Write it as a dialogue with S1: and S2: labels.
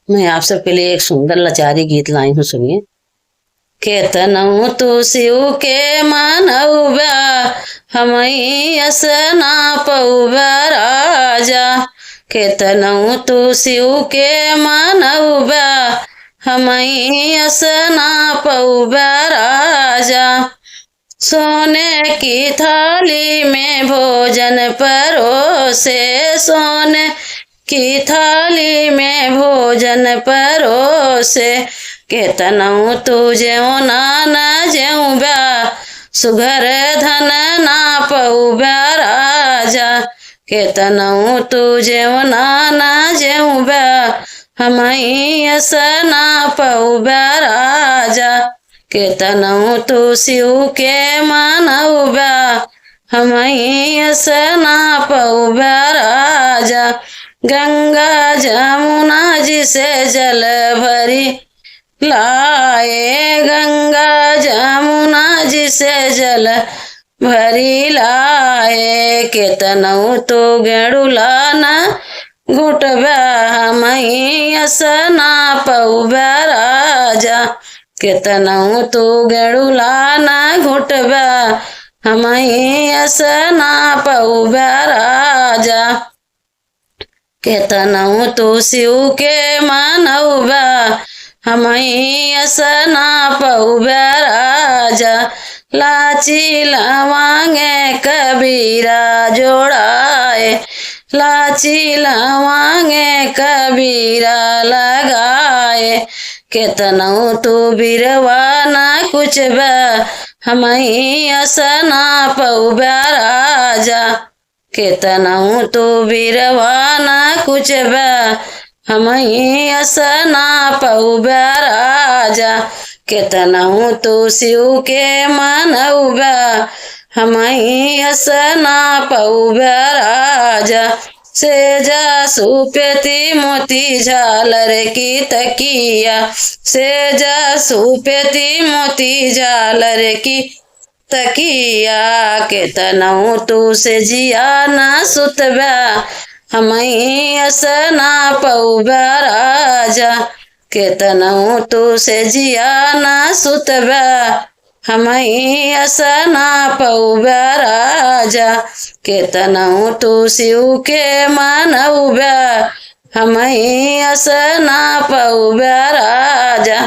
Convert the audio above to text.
S1: मैं आप सबके लिए एक सुंदर लाचारी गीत लाई हूँ, सुनिए। केतनऊ तू शिव के मानऊबा हमई असना पऊबा राजा। केतनऊ तू शिव के मानऊबा हमई असना पऊबा राजा। सोने की थाली में भोजन परोसे, सोने की थाली में भोजन परोसे। केतनऊ तू ज्यों नाना ज्यों बा सुघर धन ना पऊबा राजा। केतनऊ तू ज्यों नाना ज्यों बा हमई असना पऊबा राजा। केतनऊ तू शिव के मानऊबा हमई असना पऊबा राजा। गंगा जमुना जिसे जल भरी लाए, गंगा जमुना जिसे जल भरी लाए। केतनऊ तो गेड़ुला न घुटबा हमई असना पऊबा राजा। केतनऊ तो गेड़ुला न घुटबा हमई असना पऊबा राजा। केतनऊ तो शिव के मानऊबा हमई असना पऊबा राजा। लाची लवांगे कबीरा जोड़ाए, लाची लवांगे कबीरा लगाए। केतनऊ तू बिरवा ना कुछ बा हमई असना पऊबा राजा। केतनऊ तू बिरवा ना कुछ बा हमई असना पऊबा राजा। केतनऊ तू शिव के मानऊबा हमई असना पऊबा राजा। सेजा सुपेती मोती झालर की तकिया, सेजा सुपेती मोती झालर की तकिया। केतनऊ तू से जिया ना सुतबा हमई असना पऊबा राजा। केतनऊ तू से जिया ना सुतबा हमई असना पऊबा राजा। केतनऊ तू शिव के मानऊबा हमई असना पऊबा राजा।